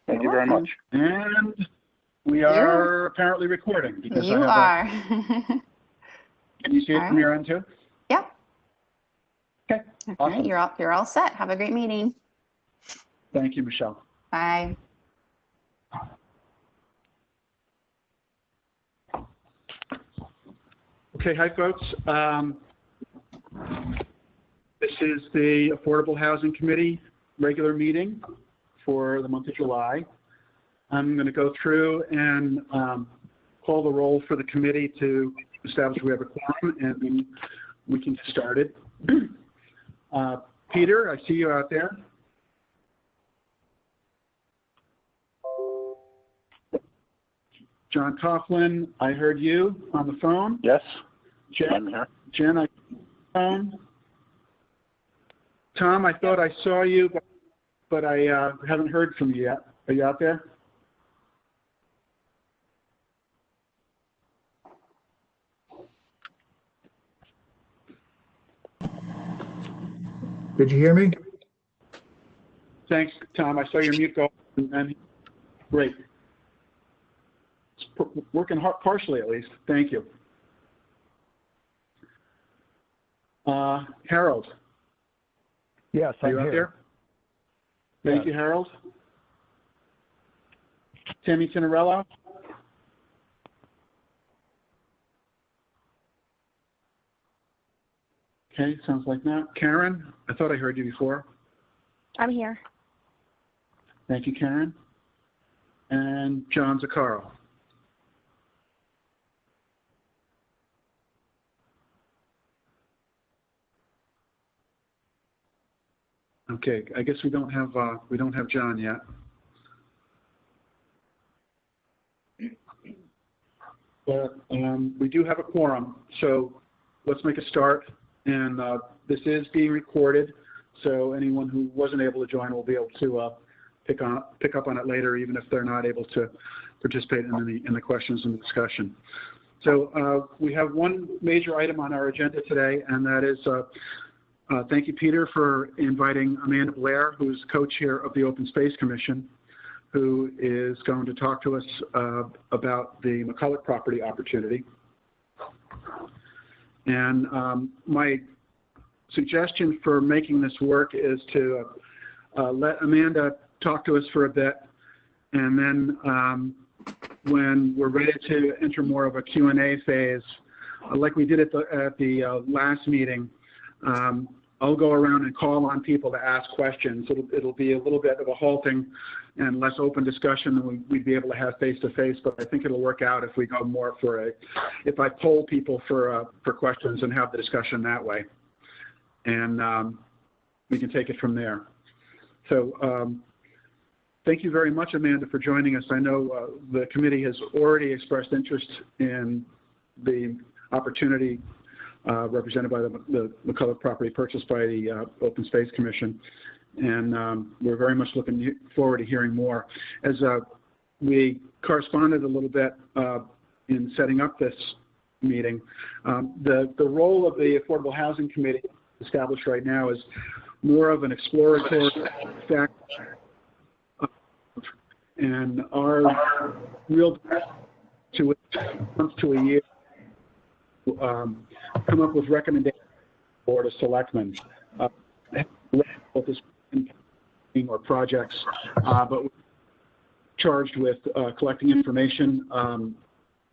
Thank you very much. And we are apparently recording because You I have are. Can you see it from your end too? Yep. Okay. All Awesome. right, you're all set. Have a great meeting. Thank you, Michelle. Bye. Okay, hi folks. This is the Affordable Housing Committee regular meeting for the month of July. I'm going to go through and call the roll for the committee to establish we have a quorum, and then we can get started. Peter, I see you out there. John Coughlin, I heard you on the phone. Yes. Jen, I phone. Tom, I thought I saw you, but I haven't heard from you yet. Are you out there? Did you hear me? Thanks, Tom. I saw your mute go, and great. It's working hard, partially at least. Thank you. Harold. Yes, Are you I'm out here. there? Thank you, Harold. Tammy Tinarello. Okay, sounds like that. Karen, I thought I heard you before. I'm here. Thank you, Karen. And John Zaccaro. Okay, I guess we don't have John yet. But we do have a quorum, so let's make a start. And this is being recorded, so anyone who wasn't able to join will be able to pick up on it later, even if they're not able to participate in the questions and the discussion. So we have one major item on our agenda today, and that is thank you, Peter, for inviting Amanda Blair, who's co-chair of the Open Space Commission, who is going to talk to us about the McCulloch property opportunity. And my suggestion for making this work is to let Amanda talk to us for a bit, and then when we're ready to enter more of a Q&A phase, like we did at the last meeting, I'll go around and call on people to ask questions. It'll be a little bit of a halting and less open discussion than we'd be able to have face-to-face, but I think it'll work out if we go more if I poll people for questions and have the discussion that way. And we can take it from there. So thank you very much, Amanda, for joining us. I know the committee has already expressed interest in the opportunity represented by the McCulloch property purchased by the Open Space Commission. And we're very much looking forward to hearing more. As we corresponded a little bit in setting up this meeting, the role of the Affordable Housing Committee established right now is more of an exploratory factor, and our real to month to a year come up with recommendations for the selectmen or projects, but we're charged with collecting information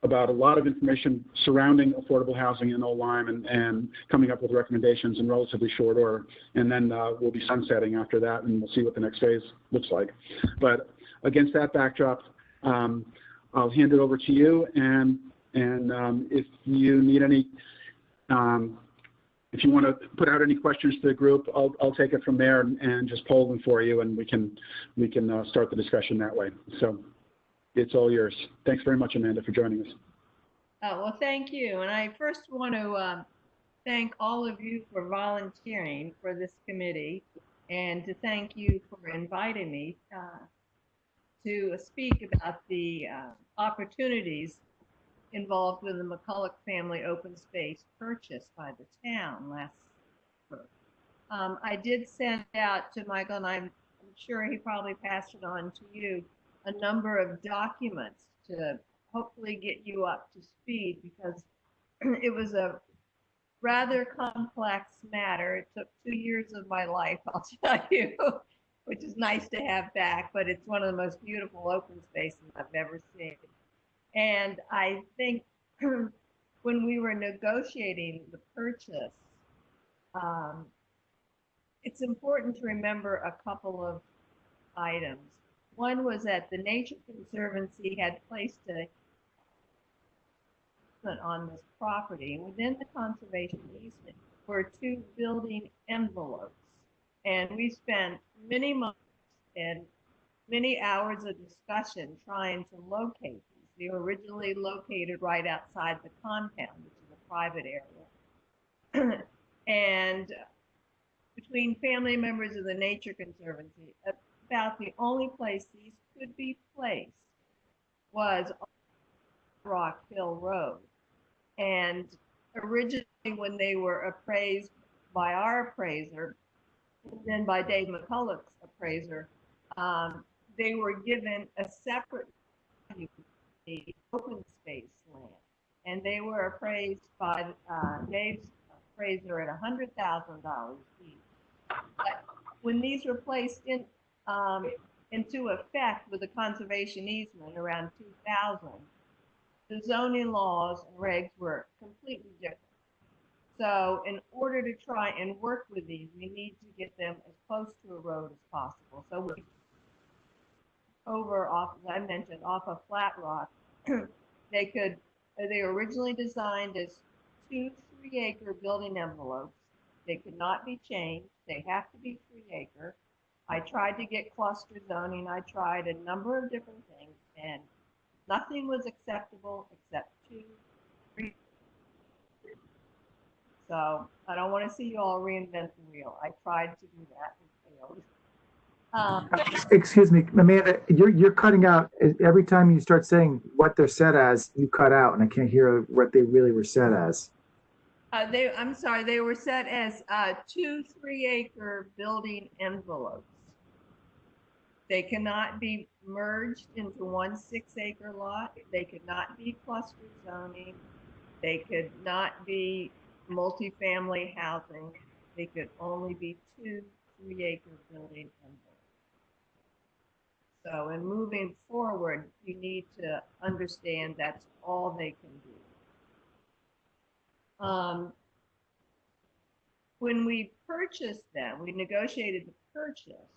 about a lot of information surrounding affordable housing in Old Lyme and coming up with recommendations in relatively short order. And then we'll be sunsetting after that, and we'll see what the next phase looks like. But against that backdrop, I'll hand it over to you, and if you need any, if you want to put out any questions to the group, I'll take it from there and just poll them for you, and we can start the discussion that way. So it's all yours. Thanks very much, Amanda, for joining us. Oh, well, thank you. And I first want to thank all of you for volunteering for this committee, and to thank you for inviting me to speak about the opportunities involved with the McCulloch family open space purchase by the town last year. I did send out to Michael, and I'm sure he probably passed it on to you, a number of documents to hopefully get you up to speed, because it was a rather complex matter. It took 2 years of my life, I'll tell you, which is nice to have back, but it's one of the most beautiful open spaces I've ever seen. And I think when we were negotiating the purchase, it's important to remember a couple of items. One was that the Nature Conservancy had placed a on this property, and within the conservation easement were 2 building envelopes. And we spent many months and many hours of discussion trying to locate these. They were originally located right outside the compound, which is a private area. And between family members of the Nature Conservancy, about the only place these could be placed was on Rock Hill Road. And originally, when they were appraised by our appraiser, and then by Dave McCulloch's appraiser, they were given a separate open space land, and they were appraised by Dave's appraiser at $100,000 each. But when these were placed into effect with the conservation easement around 2000, the zoning laws and regs were completely different. So in order to try and work with these, we need to get them as close to a road as possible. So we over off, as I mentioned, off of Flat Rock, they were originally designed as 2 3-acre building envelopes. They could not be changed. They have to be 3-acre. I tried to get cluster zoning. I tried a number of different things, and nothing was acceptable except 2, 3. So I don't want to see you all reinvent the wheel. I tried to do that and failed. Excuse me, Amanda, you're cutting out every time you start saying what they're set as. You cut out, and I can't hear what they really were set as. I'm sorry, they were set as 2 3-acre building envelopes. They cannot be merged into 1 6-acre lot. They could not be cluster zoning. They could not be multifamily housing. They could only be 2 3-acre building envelopes. So in moving forward, you need to understand that's all they can do. When we purchased them, we negotiated the purchase.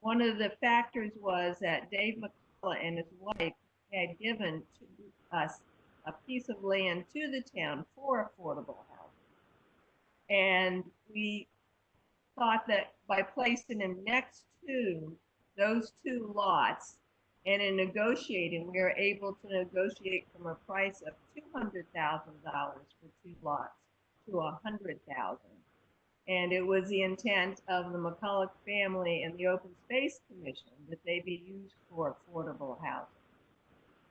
One of the factors was that Dave McCulloch and his wife had given to us a piece of land to the town for affordable housing. And we thought that by placing them next to those 2 lots, and in negotiating, we were able to negotiate from a price of $200,000 for 2 lots to $100,000. And it was the intent of the McCulloch family and the Open Space Commission that they be used for affordable housing.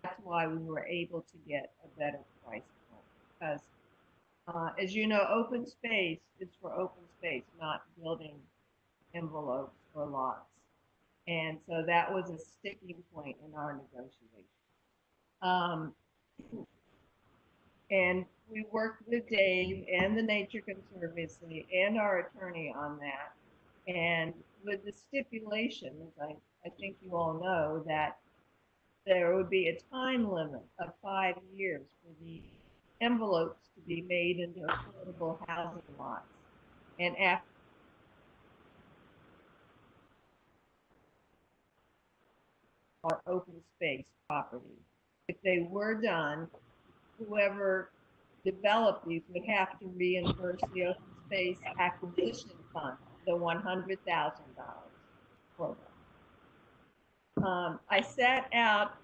That's why we were able to get a better price point, because as you know, open space is for open space, not building envelopes or lots. And so that was a sticking point in our negotiation. And we worked with Dave and the Nature Conservancy and our attorney on that. And with the stipulation, as I think you all know, that there would be a time limit of 5 years for the envelopes to be made into affordable housing lots. And after our open space property, if they were done, whoever developed these would have to reimburse the open space acquisition fund, the $100,000 for them. I set out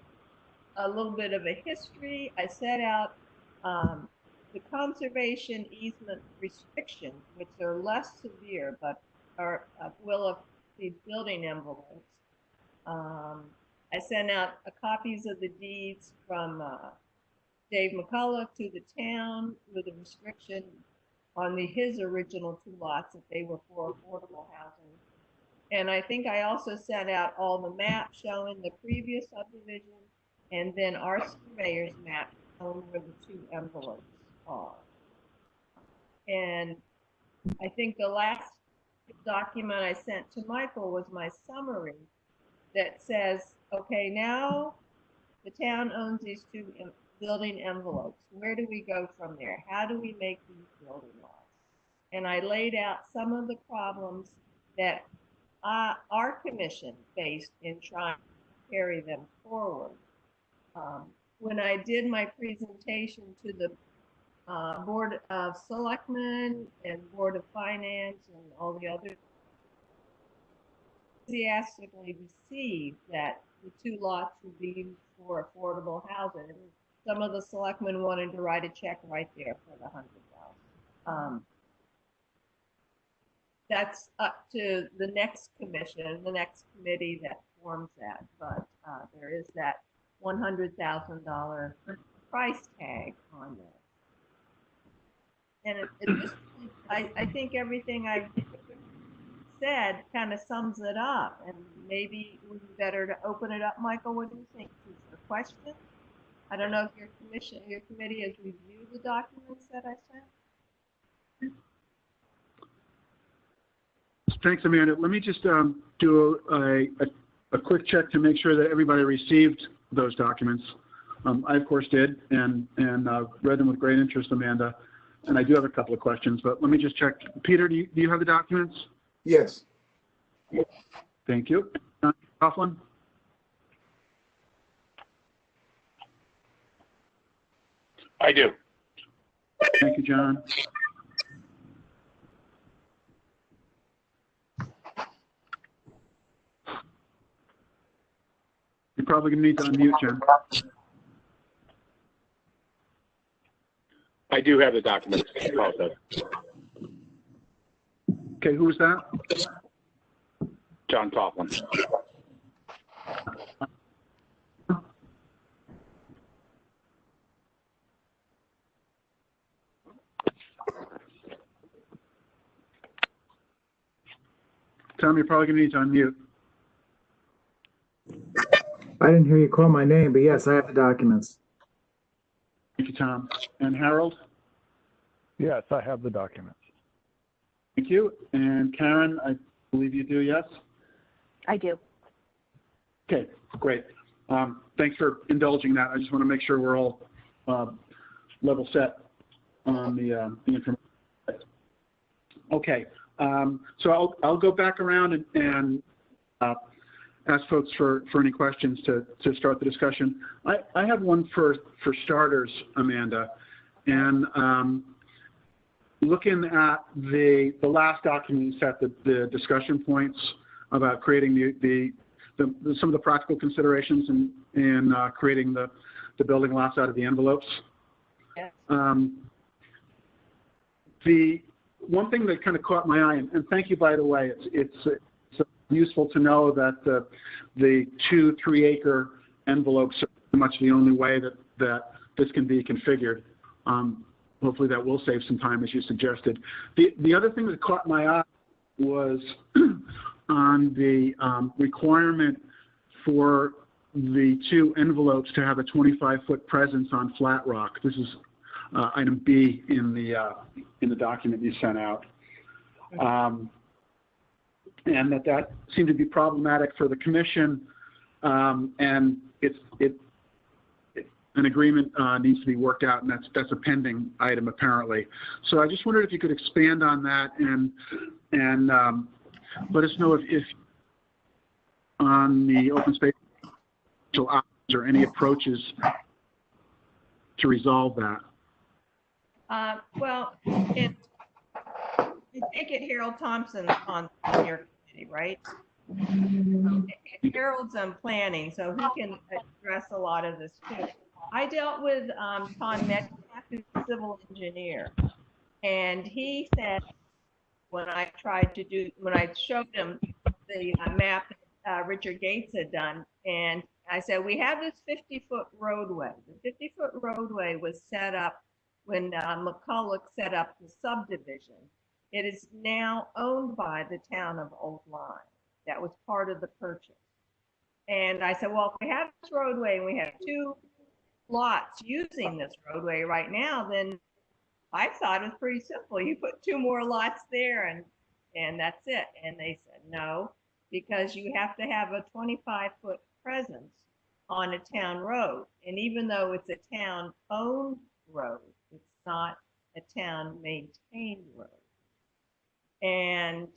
a little bit of a history. I set out the conservation easement restrictions, which are less severe, but are will of these building envelopes. I sent out copies of the deeds from Dave McCulloch to the town with a restriction on his original 2 lots if they were for affordable housing. And I think I also sent out all the maps showing the previous subdivision and then our surveyor's map showing where the two envelopes are. And I think the last document I sent to Michael was my summary that says, okay, now the town owns these two building envelopes. Where do we go from there? How do we make these building lots? And I laid out some of the problems that our commission faced in trying to carry them forward. When I did my presentation to the Board of Selectmen and Board of Finance and all the others, enthusiastically received that the two lots would be used for affordable housing. And some of the selectmen wanted to write a check right there for the $100,000. That's up to the next commission, the next committee that forms that. But there is that $100,000 price tag on this. And it just, I think everything I've said kind of sums it up. And maybe it would be better to open it up. Michael, what do you think? Is there a question? I don't know if your committee has reviewed the documents that I sent. Thanks, Amanda. Let me just do a quick check to make sure that everybody received those documents. I, of course, did, and read them with great interest, Amanda. And I do have a couple of questions, but let me just check. Peter, do you have the documents? Yes. Thank you. John Coughlin? I do. Thank you, John. You're probably going to need to unmute, John. I do have the documents. Also. Okay, who was that? John Coughlin. Tom, you're probably going to need to unmute. I didn't hear you call my name, but yes, I have the documents. Thank you, Tom. And Harold? Yes, I have the documents. Thank you. And Karen, I believe you do, yes? I do. Okay, great. Thanks for indulging that. I just want to make sure we're all level set on the information. Okay, so I'll go back around and ask folks for any questions to start the discussion. I have one for starters, Amanda, and looking at the last document you set, the discussion points about creating some of the practical considerations in creating the building lots out of the envelopes. Yes. The one thing that kind of caught my eye, and thank you, by the way, it's useful to know that the 2-3 acre envelopes are pretty much the only way that this can be configured. Hopefully that will save some time, as you suggested. The other thing that caught my eye was on the requirement for the two envelopes to have a 25-foot presence on flat rock. This is item B in the document you sent out. And that seemed to be problematic for the commission, and an agreement needs to be worked out, and that's a pending item apparently. So I just wondered if you could expand on that and let us know if on the open space or any approaches to resolve that. Well, I take it Harold Thompson's on your committee, right? Harold's on planning, so he can address a lot of this too. I dealt with Tom Metcalf, who's a civil engineer, and he said when I showed him the map that Richard Gates had done, and I said, we have this 50-foot roadway. The 50-foot roadway was set up when McCulloch set up the subdivision. It is now owned by the town of Old Lyme. That was part of the purchase. And I said, well, if we have this roadway and we have two lots using this roadway right now, then I thought it was pretty simple. You put two more lots there and that's it. And they said, no, because you have to have a 25-foot presence on a town road. And even though it's a town-owned road, it's not a town-maintained road. And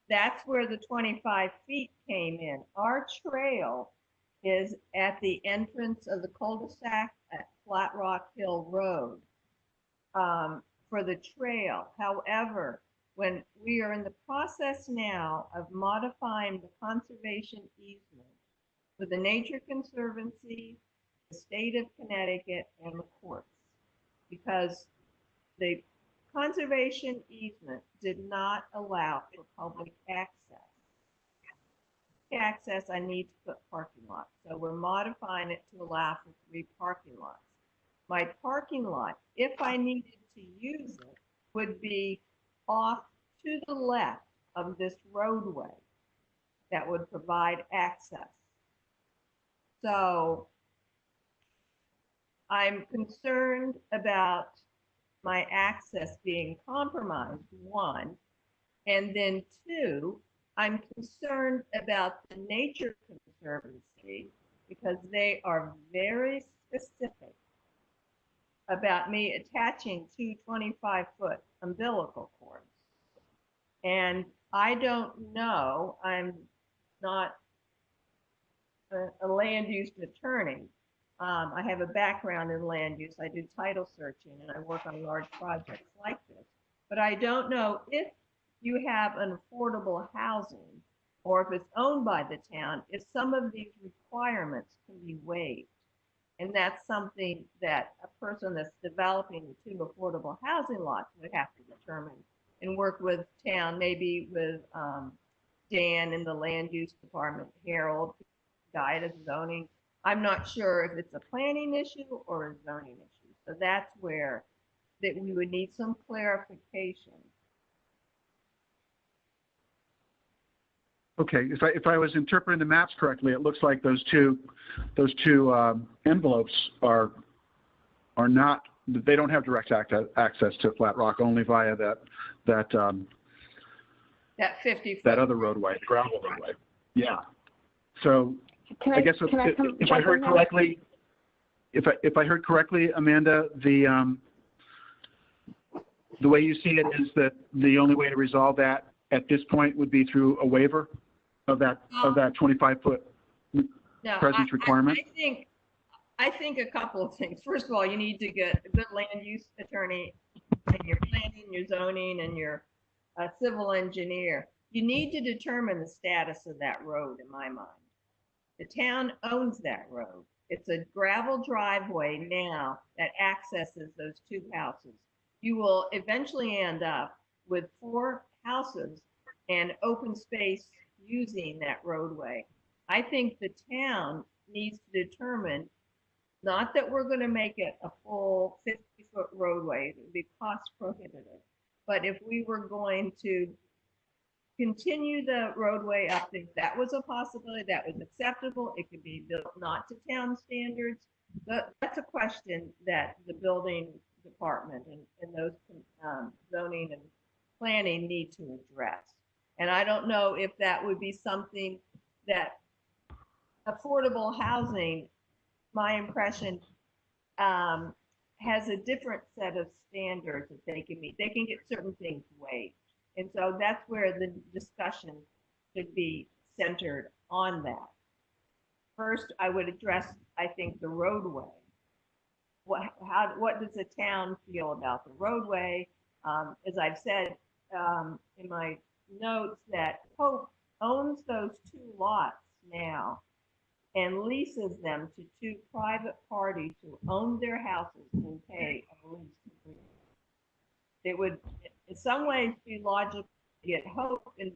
that's where the 25 feet came in. Our trail is at the entrance of the cul-de-sac at Flat Rock Hill Road for the trail. However, when we are in the process now of modifying the conservation easement with the Nature Conservancy, the state of Connecticut, and the courts, because the conservation easement did not allow for public access. Access, I need to put parking lots. So we're modifying it to allow for 3 parking lots. My parking lot, if I needed to use it, would be off to the left of this roadway that would provide access. So I'm concerned about my access being compromised, 1, and then 2, I'm concerned about the Nature Conservancy because they are very specific about me attaching 2 25-foot umbilical cords. And I don't know, I'm not a land use attorney. I have a background in land use. I do title searching and I work on large projects like this. But I don't know if you have an affordable housing or if it's owned by the town, if some of these requirements can be waived. And that's something that a person that's developing the 2 affordable housing lots would have to determine and work with town, maybe with Dan in the land use department, Harold, guide of zoning. I'm not sure if it's a planning issue or a zoning issue. So that's where that we would need some clarification. Okay, if I was interpreting the maps correctly, it looks like those two envelopes are not, they don't have direct access to Flat Rock, only via that 50 that other roadway, gravel roadway. Yeah. So I guess if I heard correctly, if I heard correctly, Amanda, the way you see it is that the only way to resolve that at this point would be through a waiver of that 25-foot presence requirement. I think a couple of things. First of all, you need to get a good land use attorney and your planning, your zoning, and your civil engineer. You need to determine the status of that road, in my mind. The town owns that road. It's a gravel driveway now that accesses those 2 houses. You will eventually end up with 4 houses and open space using that roadway. I think the town needs to determine, not that we're going to make it a full 50-foot roadway, it would be cost prohibitive, but if we were going to continue the roadway up, if that was a possibility, that was acceptable, it could be built not to town standards. That's a question that the building department and those zoning and planning need to address. And I don't know if that would be something that affordable housing, my impression, has a different set of standards that they can meet. They can get certain things waived. And so that's where the discussion should be centered on that. First, I would address, I think, the roadway. What does the town feel about the roadway? As I've said in my notes, that Hope owns those 2 lots now and leases them to 2 private parties who own their houses and pay a lease agreement. It would, in some ways, be logical to get Hope in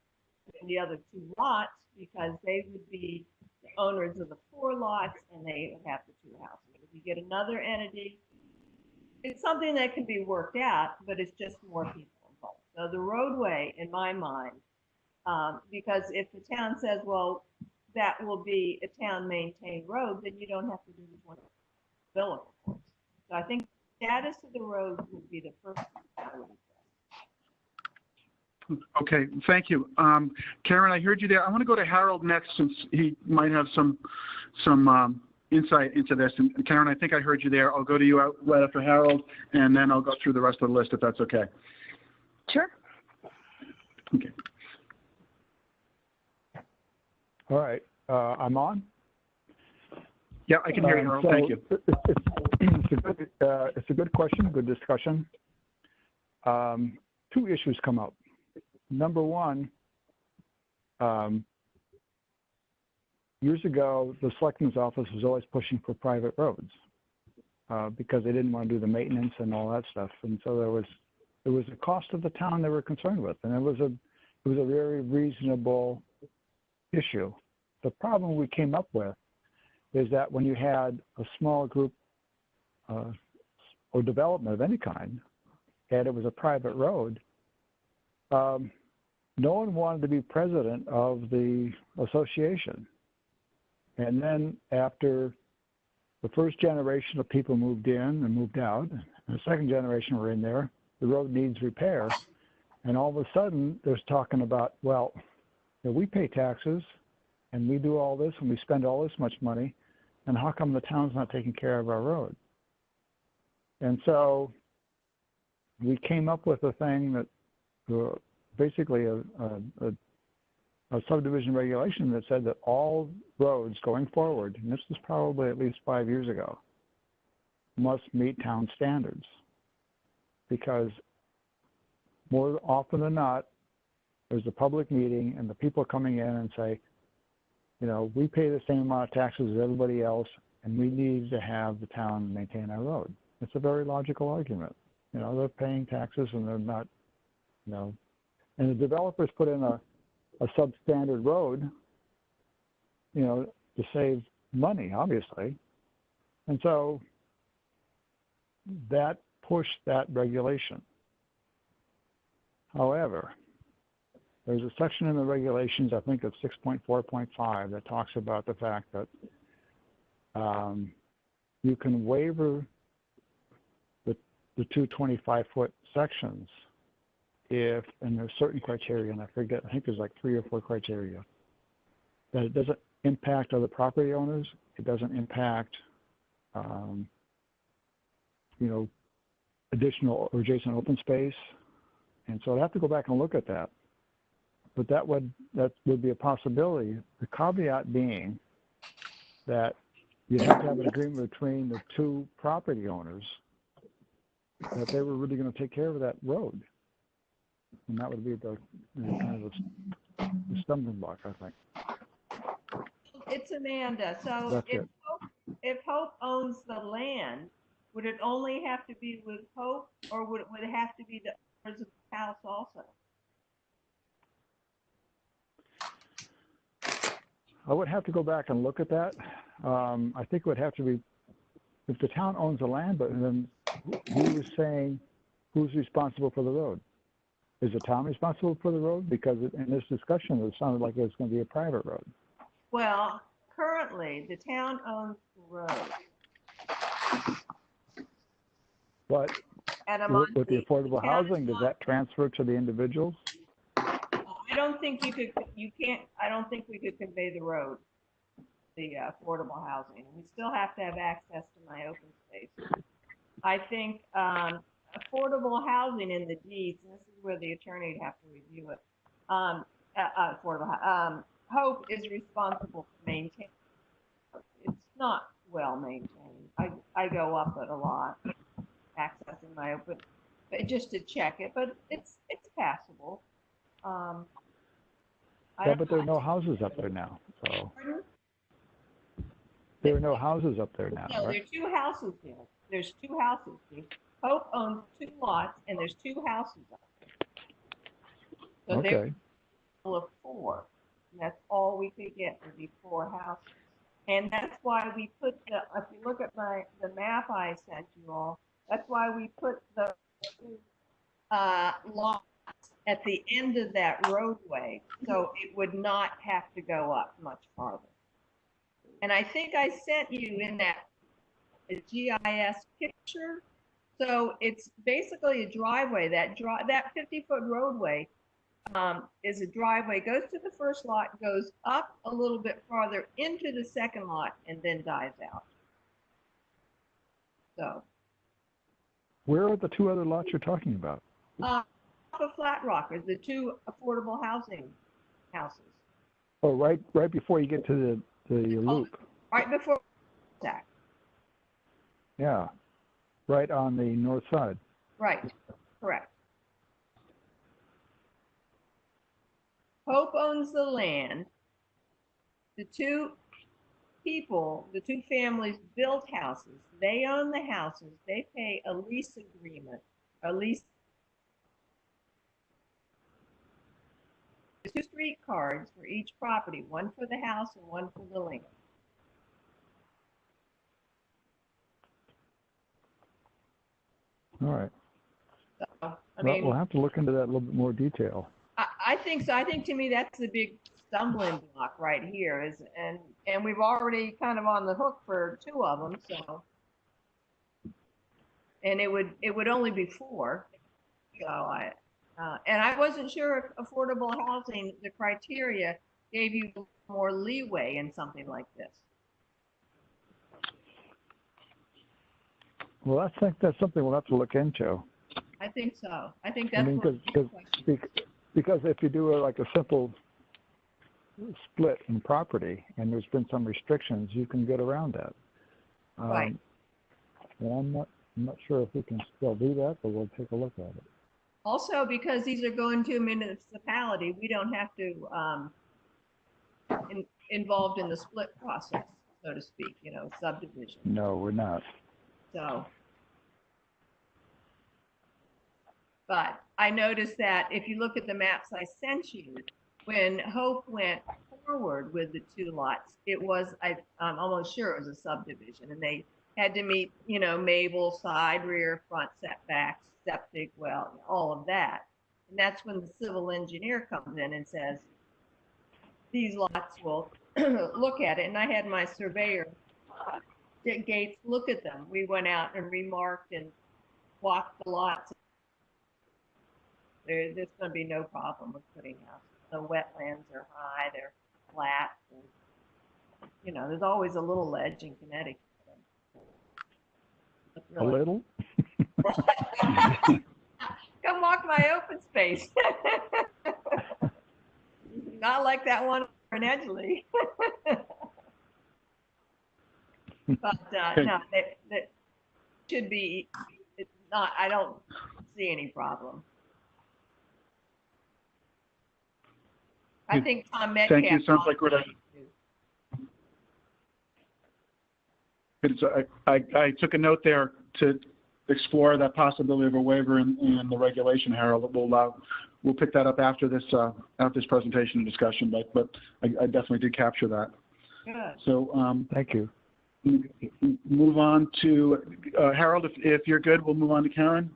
the other 2 lots because they would be the owners of the 4 lots and they would have the 2 houses. If you get another entity, it's something that can be worked out, but it's just more people involved. So the roadway, in my mind, Because if the town says, well, that will be a town maintained road, then you don't have to do the 20 bill, of course. So I think status of the road would be the first thing I would address. Okay, thank you. Karen, I heard you there. I want to go to Harold next since he might have some insight into this. And Karen, I think I heard you there. I'll go to you right after Harold, and then I'll go through the rest of the list if that's okay. Sure. Okay. All right, I'm on. Yeah, I can hear you, Harold. Thank you. It's a good question, good discussion. Two issues come up. Number one, years ago, the selectman's office was always pushing for private roads because they didn't want to do the maintenance and all that stuff. And so there was a cost of the town they were concerned with, and it was a very reasonable issue. The problem we came up with is that when you had a small group or development of any kind, and it was a private road, no one wanted to be president of the association. And then after the first generation of people moved in and moved out, and the second generation were in there, the road needs repair. And all of a sudden, there's talking about, well, we pay taxes, and we do all this, and we spend all this much money, and how come the town's not taking care of our road? And so we came up with a thing that basically a subdivision regulation that said that all roads going forward, and this was probably at least 5 years ago, must meet town standards. Because more often than not, there's a public meeting and the people coming in and say, we pay the same amount of taxes as everybody else, and we need to have the town maintain our road. It's a very logical argument. They're paying taxes and they're not, and the developers put in a substandard road, to save money, obviously. And so that pushed that regulation. However, there's a section in the regulations, I think it's 6.4.5, that talks about the fact that you can waiver the two 25-foot sections if, and there's certain criteria, and I think there's like 3 or 4 criteria, that it doesn't impact other property owners, it doesn't impact, additional or adjacent open space. And so I'd have to go back and look at that. But that would be a possibility. The caveat being that you have to have an agreement between the two property owners that they were really going to take care of that road, and that would be the kind of the stumbling block, I think. It's Amanda. So if Hope owns the land, would it only have to be with Hope, or would it have to be the owners of the house also? I would have to go back and look at that. I think it would have to be, if the town owns the land, but then who was saying who's responsible for the road? Is the town responsible for the road? Because in this discussion, it sounded like it was going to be a private road. Well, currently, the town owns the road. But with the affordable housing, does that transfer to the individuals? I don't think we could convey the road, the affordable housing. We still have to have access to my open space. I think affordable housing in the deeds, and this is where the attorney would have to review it. Hope is responsible for maintaining. It's not well maintained. I go up it a lot, accessing my open, just to check it, but it's passable. Yeah, but there are no houses up there now. So there are no houses up there now. No, right? there are 2 houses there. There's 2 houses. Hope owns 2 lots, and there's 2 houses up there. So Okay. there's a total of 4. And that's all we could get would be 4 houses. And that's why we put if you look at the map I sent you all, that's why we put the lots at the end of that roadway, so it would not have to go up much farther. And I think I sent you in that GIS picture. So it's basically a driveway. That 50-foot roadway is a driveway, goes to the first lot, goes up a little bit farther into the second lot, and then dies out. So. Where are the two other lots you're talking about? Off of Flat Rock are the two affordable housing houses. Oh, right before you get to the loop. Right before that. Yeah, right on the north side. Right, correct. Hope owns the land. The two people, the two families built houses. They own the houses. They pay a lease agreement, a lease. There's 2 street cards for each property, one for the house and one for the land. All right. So, I mean, we'll have to look into that in a little bit more detail. I think so. I think to me that's the big stumbling block right here is, and we've already kind of on the hook for 2 of them. So, and it would only be 4. So and I wasn't sure if affordable housing, the criteria gave you more leeway in something like this. Well, I think that's something we'll have to look into. I think so. I think that's because if you do like a simple split in property and there's been some restrictions, you can get around that. Right. And I'm not sure if we can still do that, but we'll take a look at it. Also, because these are going to a municipality, we don't have to involved in the split process, so to speak, subdivision. No, we're not. So, but I noticed that if you look at the maps I sent you, when Hope went forward with the 2 lots, it was, I'm almost sure it was a subdivision, and they had to meet, Mabel, side, rear, front setbacks, septic, well, all of that. And that's when the civil engineer comes in and says, these lots will look at it. And I had my surveyor, Gates, look at them. We went out and remarked and walked the lots. There's going to be no problem with putting houses. The wetlands are high, they're flat. And, there's always a little ledge in Connecticut. A little? Come walk my open space. Not like that one in Edgeley. But no, that should be. It's not. I don't see any problem. I think Tom Metcalf. Thank you. Sounds like what I took a note there to explore that possibility of a waiver in the regulation, Harold. We'll pick that up after this presentation and discussion, but I definitely did capture that. Good. So thank you. Move on to Harold. If you're good, we'll move on to Karen.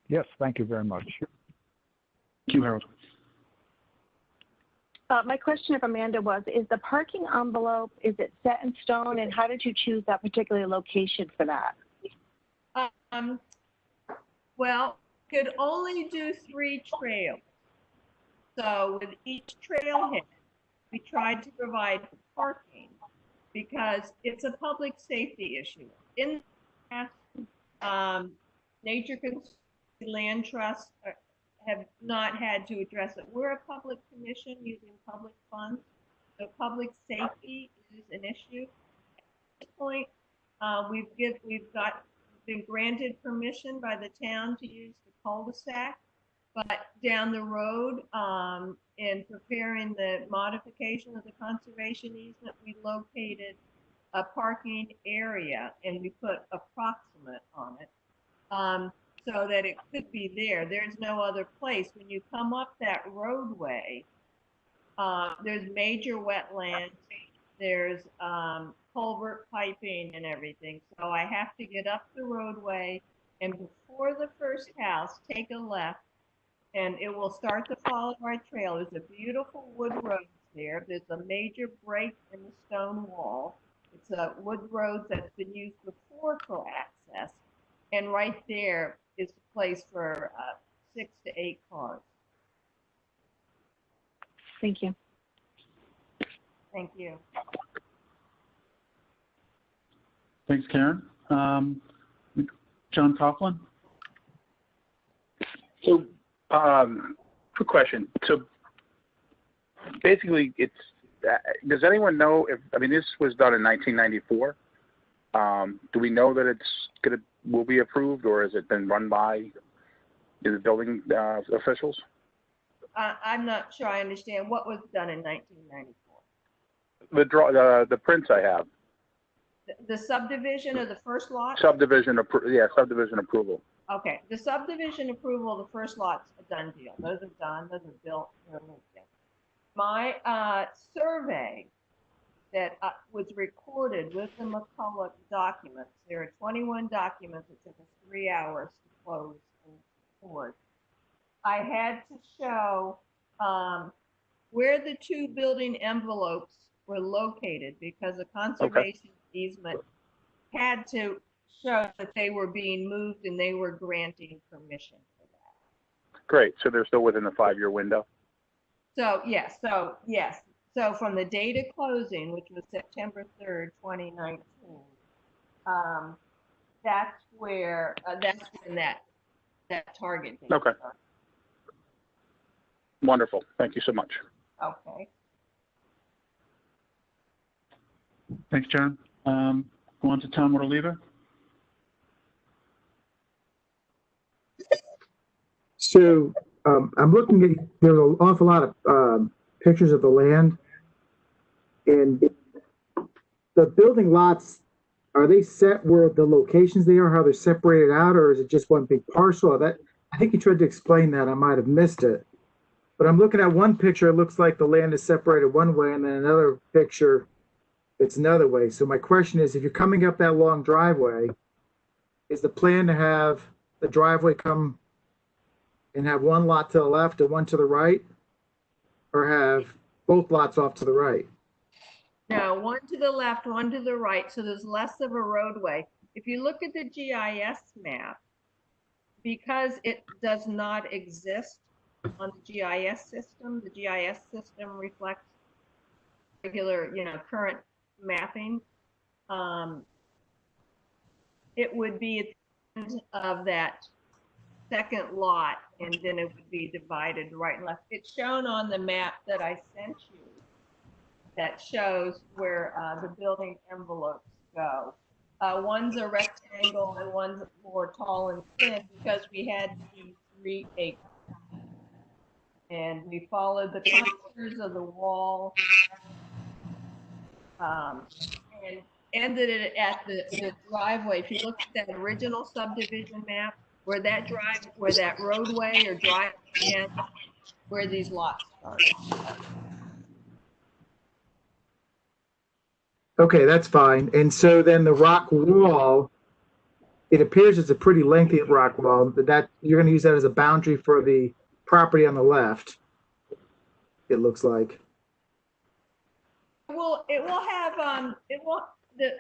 Yes, thank you very much. Thank you, Harold. My question of Amanda was, is the parking envelope, is it set in stone, and how did you choose that particular location for that? Well, could only do 3 trails. So with each trailhead, we tried to provide parking because it's a public safety issue. In the past, Nature Conservancy Land Trust have not had to address it. We're a public commission using public funds, so public safety is an issue. At this point, we've been granted permission by the town to use the cul-de-sac, but down the road, in preparing the modification of the conservation easement, we located a parking area and we put approximate on it. So that it could be there. There's no other place. When you come up that roadway, there's major wetlands, there's culvert piping and everything. So I have to get up the roadway and before the first house, take a left and it will start to follow our trail. There's a beautiful wood road there. There's a major break in the stone wall. It's a wood road that's been used before for access. And right there is a place for 6 to 8 cars. Thank you. Thank you. Thanks, Karen. John Coughlin? So, quick question. So, basically, it's does anyone know if, I mean, this was done in 1994. Do we know that will be approved, or has it been run by the building officials? I'm not sure I understand what was done in 1994. The prints I have. The subdivision of the first lot? Subdivision approval. Okay, the subdivision approval of the first lot's a done deal. Those are done, those are built, they're moved in. My survey that was recorded with the McCulloch documents, there are 21 documents. It took us 3 hours to close and record. I had to show where the 2 building envelopes were located because a conservation easement had to show that they were being moved and they were granting permission for that. Great. So they're still within the 5-year window? So, yes. So from the date of closing, which was September 3rd, 2019, that's when that target date. Okay. Wonderful. Thank you so much. Okay. Thanks, John. Go on to Tom Mortoliva. So I'm looking at, there's an awful lot of pictures of the land, and the building lots, are they set where the locations they are, how they're separated out, or is it just one big parcel? I think you tried to explain that. I might have missed it. But I'm looking at one picture, it looks like the land is separated one way, and then another picture, it's another way. So my question is, if you're coming up that long driveway, is the plan to have the driveway come and have one lot to the left and one to the right, or have both lots off to the right? No, one to the left, one to the right, so there's less of a roadway. If you look at the GIS map, because it does not exist on the GIS system reflects regular, current mapping. It would be at the end of that second lot, and then it would be divided right and left. It's shown on the map that I sent you that shows where the building envelopes go. One's a rectangle and one's more tall and thin because we had to do 3 acres. And we followed the contours of the wall and ended it at the driveway. If you look at that original subdivision map, where that roadway or driveway ends, where these lots start. Okay, that's fine. And so then the rock wall, it appears it's a pretty lengthy rock wall. That you're going to use that as a boundary for the property on the left, it looks like. Well, it will have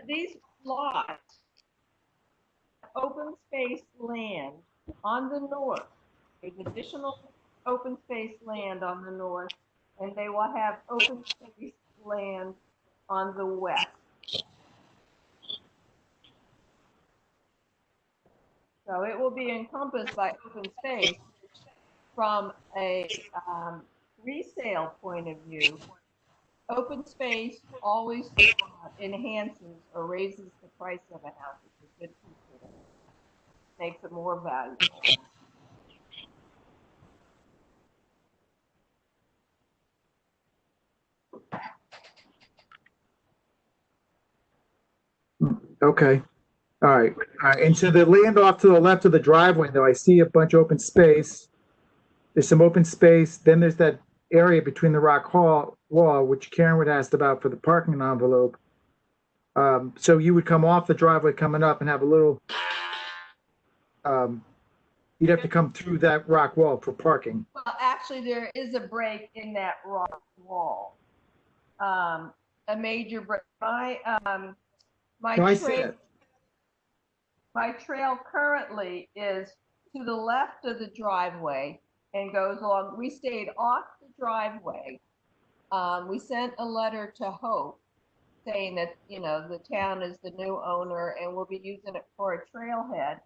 these lots, open space land on the north. There's additional open space land on the north, and they will have open space land on the west. So it will be encompassed by open space. From a resale point of view, open space always enhances or raises the price of a house. It's a good feature. Makes it more valuable. Okay. All right. And so the land off to the left of the driveway, though, I see a bunch of open space. There's some open space. Then there's that area between the rock wall, which Karen would asked about for the parking envelope. So you would come off the driveway coming up and have a little You'd have to come through that rock wall for parking. Well, actually, there is a break in that rock wall. A major break. My No, I see it. my trail currently is to the left of the driveway and goes along. We stayed off the driveway. We sent a letter to Hope saying that, you know, the town is the new owner and we'll be using it for a trailhead.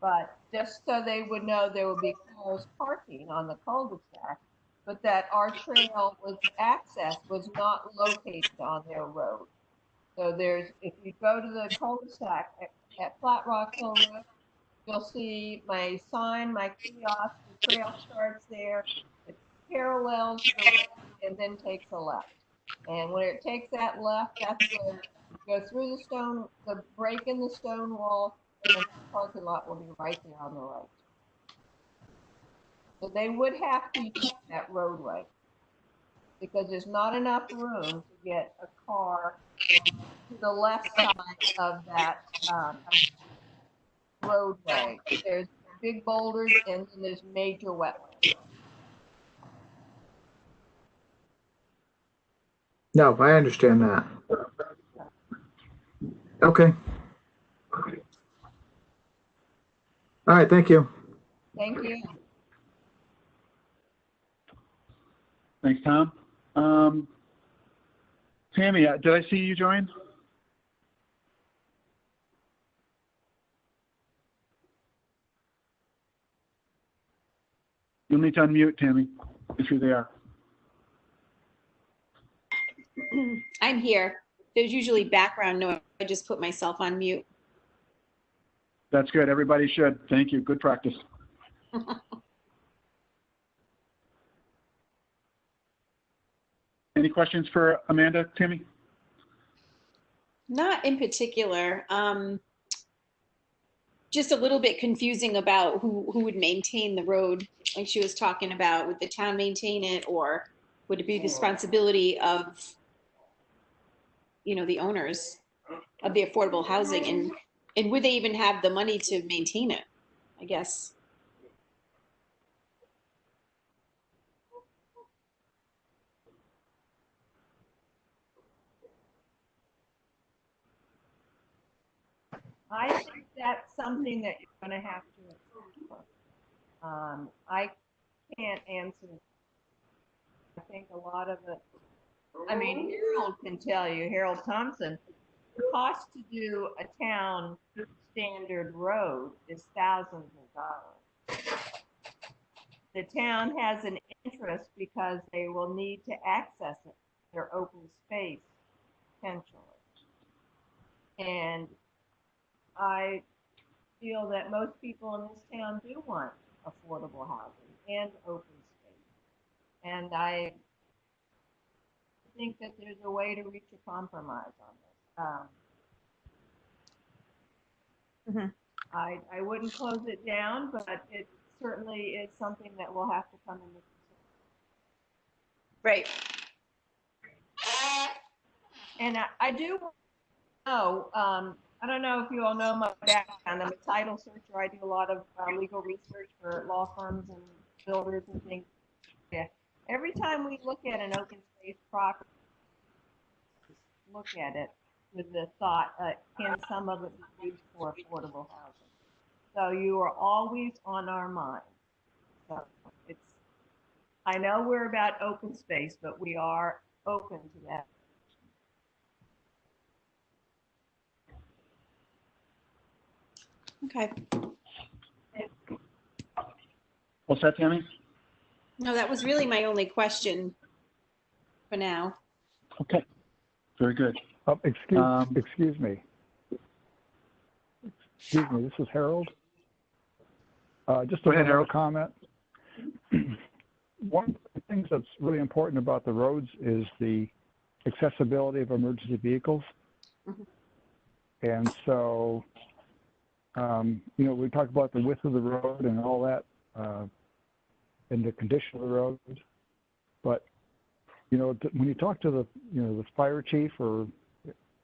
But just so they would know there would be cars parking on the cul-de-sac, but that our trail was access was not located on their road. So if you go to the cul-de-sac at Flat Rock Hill Road, you'll see my sign, my kiosk, the trail starts there. It parallels the road and then takes a left. And when it takes that left, that's where you go through the break in the stone wall, and the parking lot will be right there on the right. So they would have to use that roadway because there's not enough room to get a car to the left side of that roadway. There's big boulders and then there's major wetlands. No, I understand that. Okay. All right, thank you. Thank you. Thanks, Tom. Tammy, did I see you join? You'll need to unmute, Tammy, if you're there. I'm here. There's usually background noise. I just put myself on mute. That's good. Everybody should. Thank you. Good practice. Any questions for Amanda, Tammy? Not in particular. Just a little bit confusing about who would maintain the road. Like she was talking about, would the town maintain it, or would it be the responsibility of, you know, the owners of the affordable housing, and would they even have the money to maintain it, I guess? I think that's something that you're going to have to explore. I can't answer. I think a lot of it, I mean, Harold can tell you, Harold Thompson, the cost to do a town standard road is thousands of dollars. The town has an interest because they will need to access it, their open space, potentially. And I feel that most people in this town do want affordable housing and open space. And I think that there's a way to reach a compromise on this. I wouldn't close it down, but it certainly is something that will have to come into consideration. Right. And I do know, I don't know if you all know my background. I'm a title searcher. I do a lot of legal research for law firms and builders and things. Yeah. Every time we look at an open space property, look at it with the thought, can some of it be used for affordable housing? So you are always on our mind. So I know we're about open space, but we are open to that. Okay. What's that, Tammy? No, that was really my only question for now. Okay. Very good. Excuse me. Excuse me, this is Harold. Just Go ahead, a Harold. comment. One of the things that's really important about the roads is the accessibility of emergency vehicles. Mhm. And so, you know, we talk about the width of the road and all that, and the condition of the road. But, you know, when you talk to the fire chief or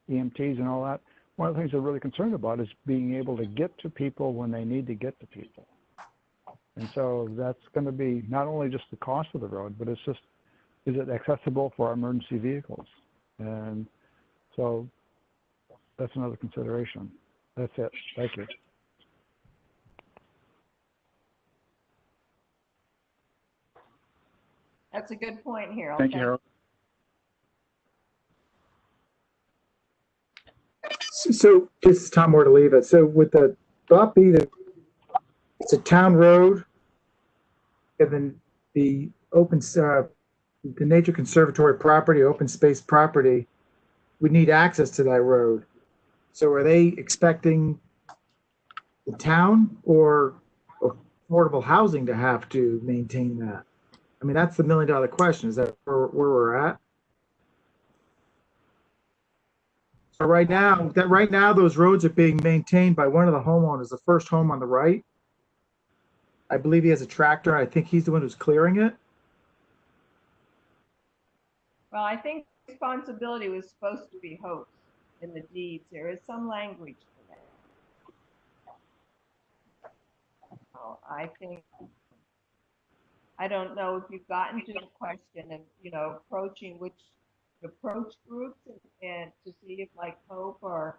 EMTs and all that, one of the things they're really concerned about is being able to get to people when they need to get to people. And so that's going to be not only just the cost of the road, but it's just, is it accessible for our emergency vehicles? And so that's another consideration. That's it. Thank you. That's a good point, Harold. Thank you, Harold. So this is Tom Mortaliva. So with the thought be that it's a town road, and then the the nature conservatory property, open space property, we need access to that road. So are they expecting the town or affordable housing to have to maintain that? I mean, that's the $1 million question. Is that where we're at? So right now, those roads are being maintained by one of the homeowners, the first home on the right. I believe he has a tractor. I think he's the one who's clearing it. Well, I think responsibility was supposed to be Hope's in the deeds. There is some language for that. So I don't know if you've gotten to the question of, approaching which approach groups and to see if like Hope or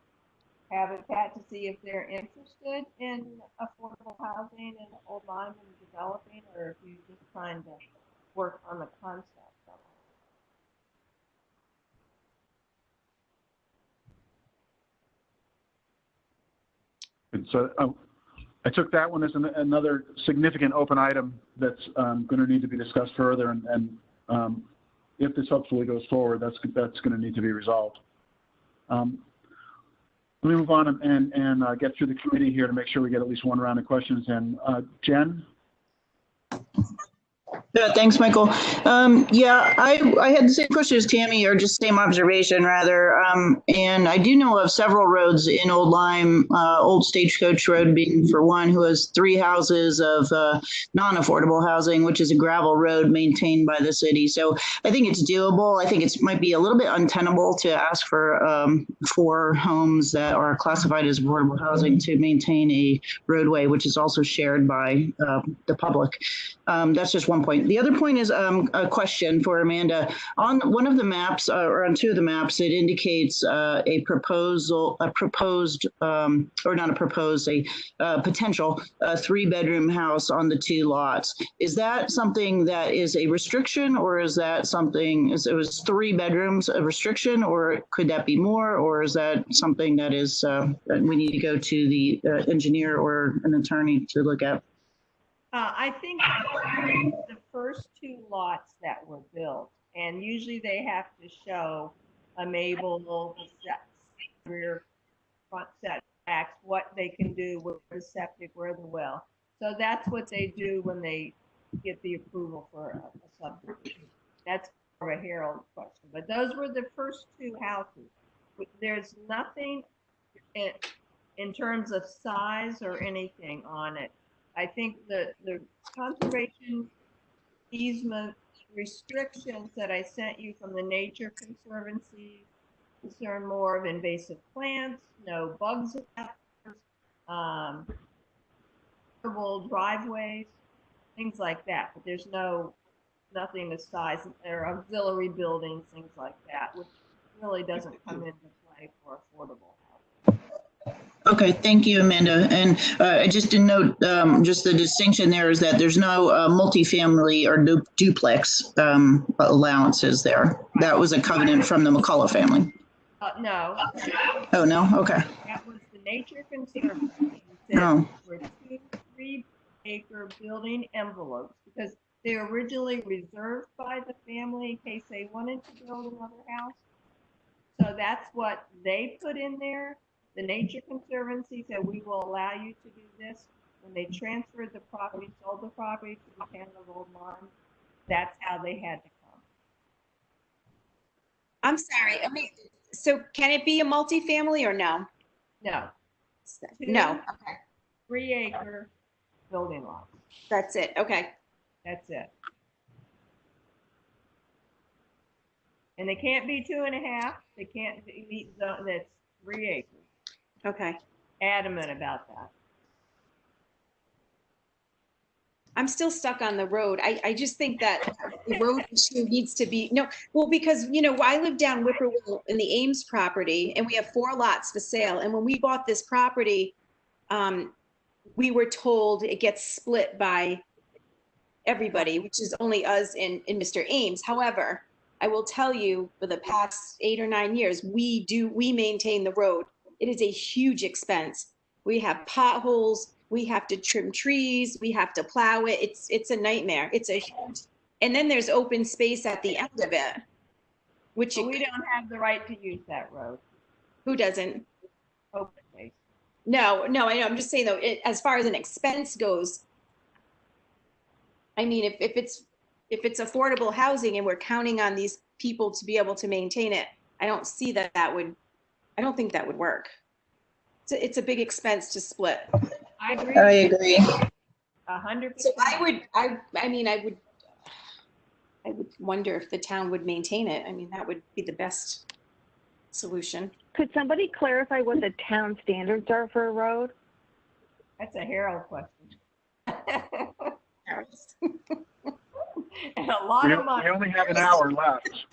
Habitat, to see if they're interested in affordable housing in Old Lyme and developing, or if you're just trying to work on the concept. And so I took that one as another significant open item that's going to need to be discussed further. And if this hopefully goes forward, that's going to need to be resolved. Let me move on and get through the committee here to make sure we get at least one round of questions. And Jen? Yeah, thanks, Michael. Yeah, I had the same question as Tammy, or just same observation rather. And I do know of several roads in Old Lyme, Old Stagecoach Road being for one, who has 3 houses of non-affordable housing, which is a gravel road maintained by the city. So I think it's doable. I think it might be a little bit untenable to ask for homes that are classified as affordable housing to maintain a roadway, which is also shared by the public. That's just one point. The other point is a question for Amanda. On one of the maps, or on 2 of the maps, it indicates a potential 3-bedroom house on the 2 lots. Is that something that is a restriction, or is that something, it was 3 bedrooms a restriction, or could that be more, or is that something that is that we need to go to the engineer or an attorney to look at? I think the first 2 lots that were built, and usually they have to show a Mabel, rear front setbacks, what they can do with the septic, where the well. So that's what they do when they get the approval for a subdivision. That's more of a Harold question. But those were the first 2 houses. There's nothing in terms of size or anything on it. I think the conservation easement restrictions that I sent you from the Nature Conservancy concern more of invasive plants, no bugs, driveways, things like that. But there's nothing the size or auxiliary buildings, things like that, which really doesn't come into play for affordable housing. Okay, thank you, Amanda. And I just didn't note, just the distinction there is that there's no multifamily or duplex allowances there. That was a covenant from the McCullough family. No. Oh, no? Okay. That was the Nature Conservancy. Said were 2 3-acre building envelopes, because they were originally reserved by the family in case they wanted to build another house. So that's what they put in there. The Nature Conservancy said, we will allow you to do this. When they transferred the property, sold the property to the town of Old Lyme, that's how they had to come. I'm sorry. I mean, so can it be a multifamily or no? No. No. Okay. 3-acre building lots. That's it. Okay. That's it. And they can't be 2.5. They can't be, that's 3 acres. Okay. Adamant about that. I'm still stuck on the road. I just think that the road issue needs to be, no, well, because, you know, I live down Whippoorwill in the Ames property, and we have 4 lots for sale. And when we bought this property, we were told it gets split by everybody, which is only us and Mr. Ames. However, I will tell you, for the past 8 or 9 years, we maintain the road. It is a huge expense. We have potholes, we have to trim trees, we have to plow it. It's a nightmare. It's a huge, and then there's open space at the end of it, which But we don't have the right to use that road. who doesn't? Open space. No, I know. I'm just saying though, as far as an expense goes, I mean, if it's affordable housing and we're counting on these people to be able to maintain it, I don't see that I don't think that would work. It's a big expense to split. I agree. I agree. 100%. So I mean, I would wonder if the town would maintain it. I mean, that would be the best solution. Could somebody clarify what the town standards are for a road? That's a Harold question. And a lot of money. We only have an hour left.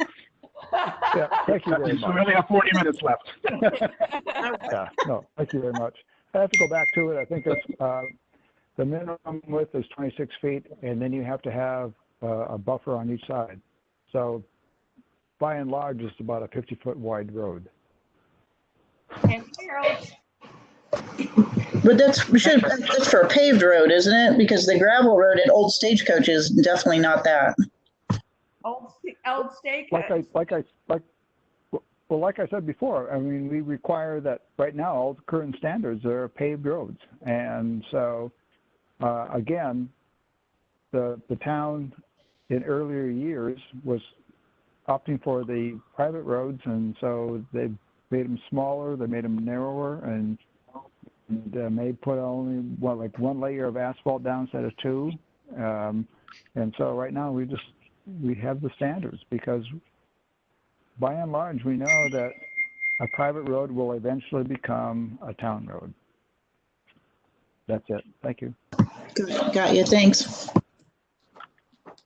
Yeah, thank you very So we much. only have 40 minutes left. Yeah, no, thank you very much. I have to go back to it. I think it's, the minimum width is 26 feet, and then you have to have a buffer on each side. So by and large, it's about a 50-foot wide road. And Harold, But that's for a paved road, isn't it? Because the gravel road at Old Stagecoach is definitely not that. old steak. Like I said before, I mean, we require that right now, all the current standards are paved roads. And so, again, the town in earlier years was opting for the private roads, and so they made them smaller, they made them narrower, and may put only one layer of asphalt down instead of 2. And so right now we have the standards, because by and large we know that a private road will eventually become a town road. That's it. Thank you. Got you. Thanks.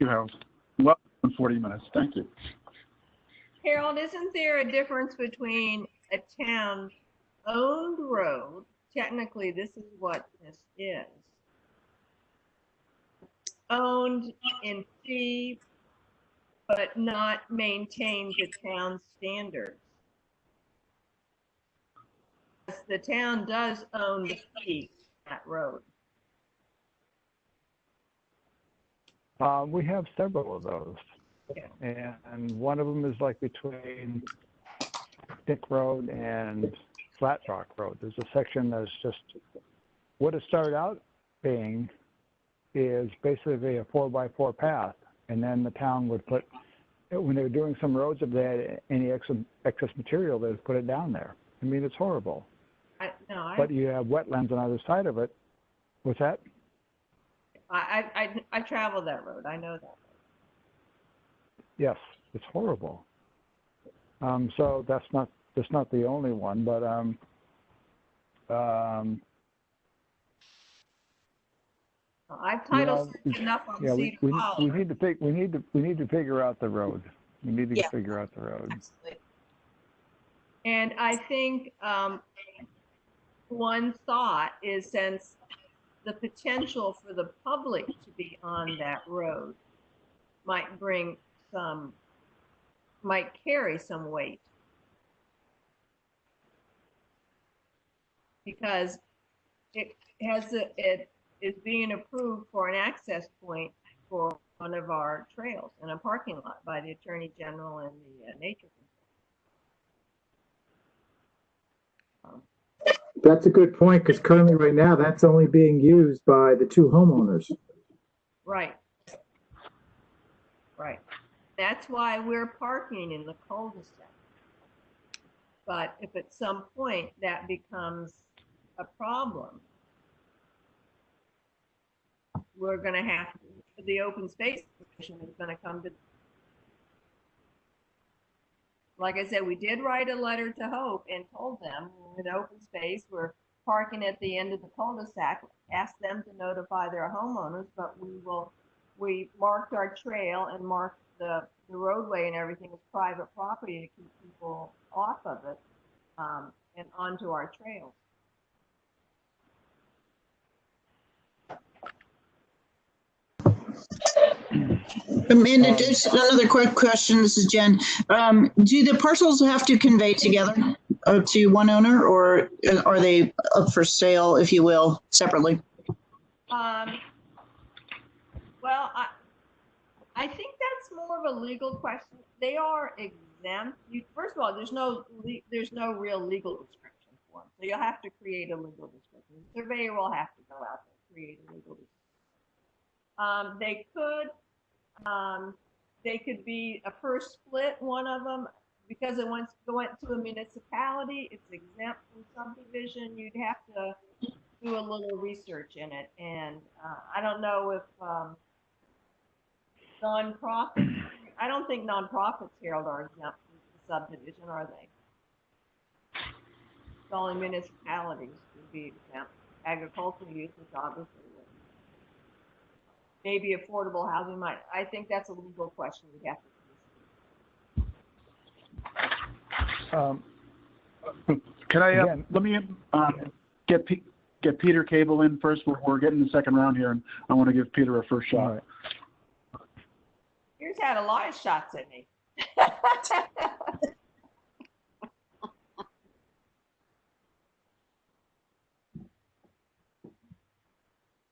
You have well 40 minutes. Thank you. Harold, isn't there a difference between a town-owned road? Technically, this is what this is. Owned in fee, but not maintained to town standards. The town does own the fee, that road. We have several of those. Yeah. And one of them is like between Dick Road and Flat Rock Road. There's a section that's just, what it started out being is basically a 4x4 path. And then the town would put, when they were doing some roads, if they had any excess material, they would put it down there. I mean, it's horrible. But you have wetlands on either side of it. What's that? I travel that road. I know that. Yes, it's horrible. So that's not the only one, but I've titled enough on Cedar Hollow. we need to figure out the road. We need to figure out the road. Absolutely. And I think one thought is, since the potential for the public to be on that road might carry some weight, because it is being approved for an access point for one of our trails in a parking lot by the Attorney General and the Nature Conservancy. That's a good point, because currently right now that's only being used by the 2 homeowners. Right. Right. That's why we're parking in the cul-de-sac. But if at some point that becomes a problem, we're going to have the open space commission is going to come to. Like I said, we did write a letter to Hope and told them in open space we're parking at the end of the cul-de-sac, ask them to notify their homeowners, but we marked our trail and marked the roadway and everything as private property to keep people off of it, and onto our trails. Amanda, just another quick question. This is Jen. Do the parcels have to convey together to one owner, or are they up for sale, if you will, separately? Well, I think that's more of a legal question. They are exempt. First of all, there's no real legal description for them, so you'll have to create a legal description. The surveyor will have to go out and create a legal description. They could be a first split, one of them, because it went to a municipality. It's exempt from subdivision. You'd have to do a little research in it, and I don't know if nonprofits. I don't think nonprofits, Harold, are exempt from subdivision, are they? It's only municipalities would be exempt. Agricultural use, which obviously would. Maybe affordable housing might. I think that's a legal question we have to. Can I? Let me get Peter Cable in first. We're getting the second round here, and I want to give Peter a first shot. Right. Peter's had a lot of shots at me.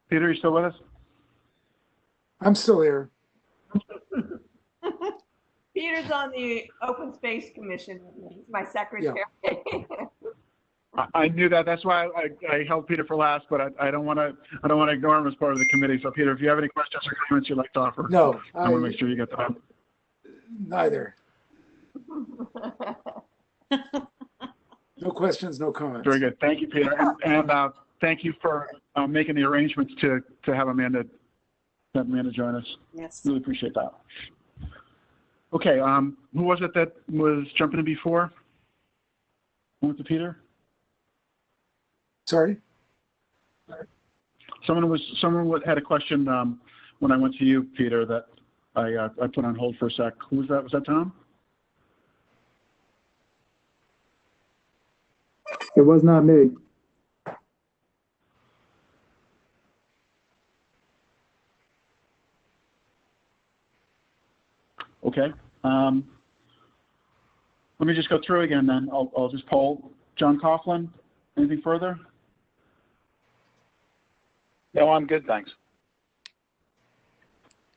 Peter, you still with us? I'm still here. Peter's on the Open Space Commission. He's my secretary. Yeah. I knew that. That's why I held Peter for last, but I don't want to ignore him as part of the committee. So, Peter, if you have any questions or comments you'd like to offer, No, I want to make sure you get them. Neither. No questions, no comments. Very good. Thank you, Peter, and thank you for making the arrangements to have Amanda join us. Yes. Really appreciate that. Okay. Who was it that was jumping in before? Went to Peter. Sorry? Someone had a question when I went to you, Peter, that I put on hold for a sec. Who was that? Was that Tom? It was not me. Okay. Let me just go through again then. I'll just poll. John Coughlin, anything further? No, I'm good, thanks.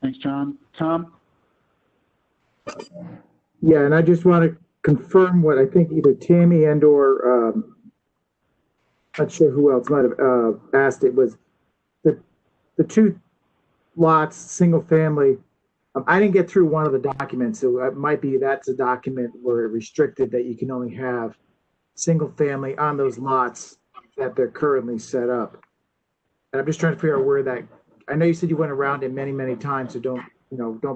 Thanks, John. Tom? Yeah, and I just want to confirm what I think either Tammy and or not sure who else might have asked. It was the two lots, single family. I didn't get through one of the documents, so it might be that's a document where it restricted that you can only have single family on those lots that they're currently set up. And I'm just trying to figure out where that. I know you said you went around it many, many times, so don't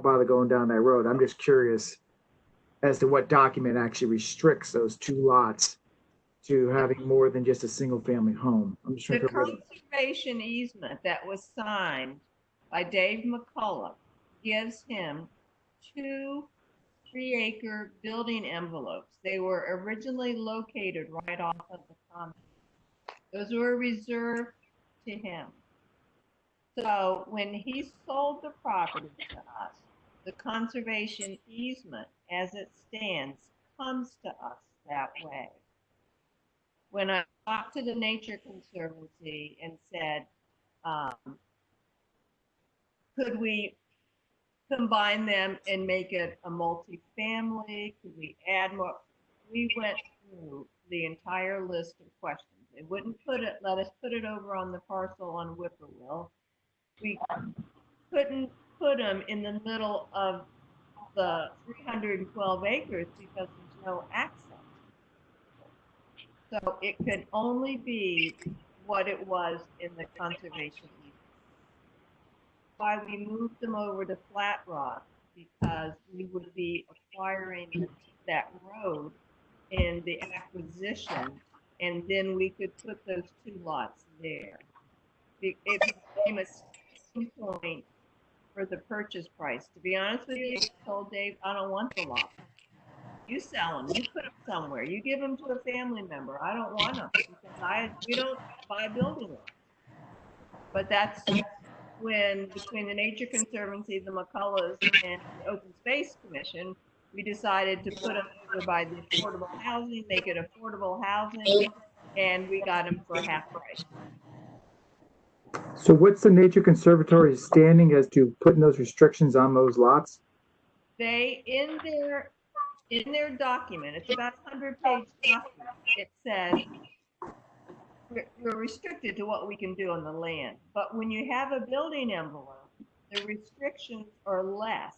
bother going down that road. I'm just curious as to what document actually restricts those two lots to having more than just a single family home. I'm just trying The to figure out. conservation easement that was signed by Dave McCullough gives him 2 3-acre building envelopes. They were originally located right off of the common. Those were reserved to him. So when he sold the property to us, the conservation easement as it stands comes to us that way. When I talked to the Nature Conservancy and said, could we combine them and make it a multi-family? Could we add more? We went through the entire list of questions. They wouldn't let us put it over on the parcel on Whippoorwill. We couldn't put them in the middle of the 312 acres because there's no access. So it could only be what it was in the conservation easement. Why we moved them over to Flat Rock, because we would be acquiring that road, and the acquisition and then we could put those 2 lots there. It became a sticking point for the purchase price. To be honest with you, I told Dave, I don't want the lot. You sell them, you put them somewhere, you give them to a family member. I don't want them because we don't buy building lots. But that's when, between the Nature Conservancy, the McCulloughs, and the Open Space Commission, we decided to put them over by the affordable housing, make it affordable housing, and we got them for half price. So what's the Nature Conservatory's standing as to putting those restrictions on those lots? They, in their document, it's about a 100-page document, it says we're restricted to what we can do on the land. But when you have a building envelope, the restrictions are less.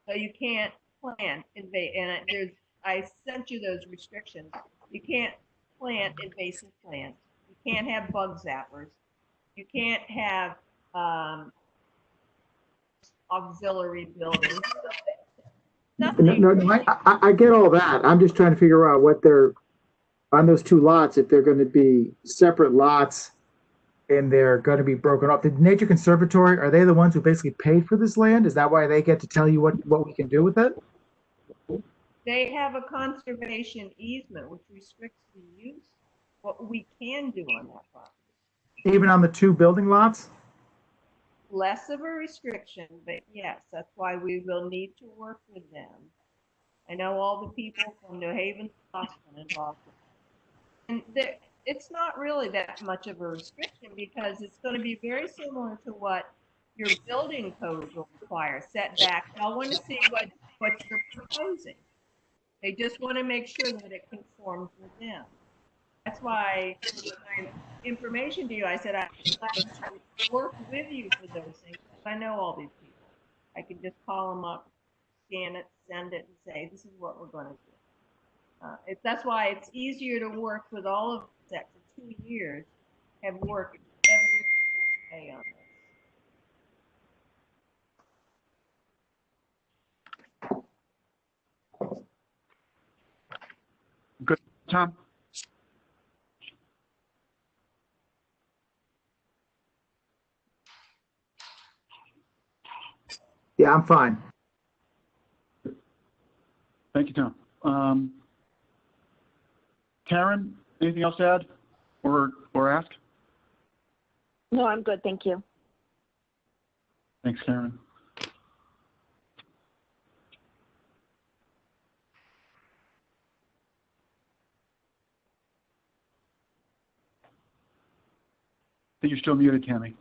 So you can't plant invasive, and I sent you those restrictions. You can't plant invasive plants. You can't have bug zappers. You can't have auxiliary buildings. No, I get all that. I'm just trying to figure out what they're, on those 2 lots, if they're going to be separate lots and they're going to be broken up. The Nature Conservatory, are they the ones who basically paid for this land? Is that why they get to tell you what we can do with it? They have a conservation easement which restricts the use, what we can do on that property. Even on the 2 building lots? Less of a restriction, but yes, that's why we will need to work with them. I know all the people from New Haven, Boston, and Boston. And it's not really that much of a restriction because it's going to be very similar to what your building code will require, setback. They'll want to see what you're proposing. They just want to make sure that it conforms with them. That's why my information to you, I said I'd like to work with you for those things. I know all these people. I can just call them up, scan it, send it, and say, this is what we're going to do. That's why it's easier to work with all of us that for 2 years have worked every day on this. Good, Tom? Yeah, I'm fine. Thank you, Tom. Karen, anything else to add or ask? No, I'm good. Thank you. Thanks, Karen. I think you're still muted, Tammy.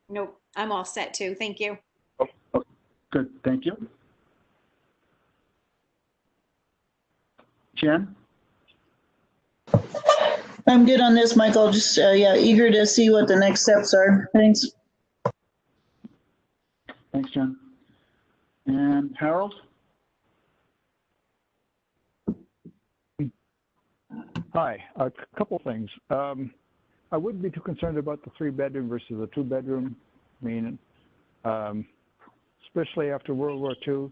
Nope, I'm all set too. Thank you. Oh, good, thank you. Jen? I'm good on this, Michael. Just, yeah, eager to see what the next steps are. Thanks. Thanks, Jen. And Harold? Hi, a couple things. I wouldn't be too concerned about the 3-bedroom versus the 2-bedroom. I mean, especially after World War II,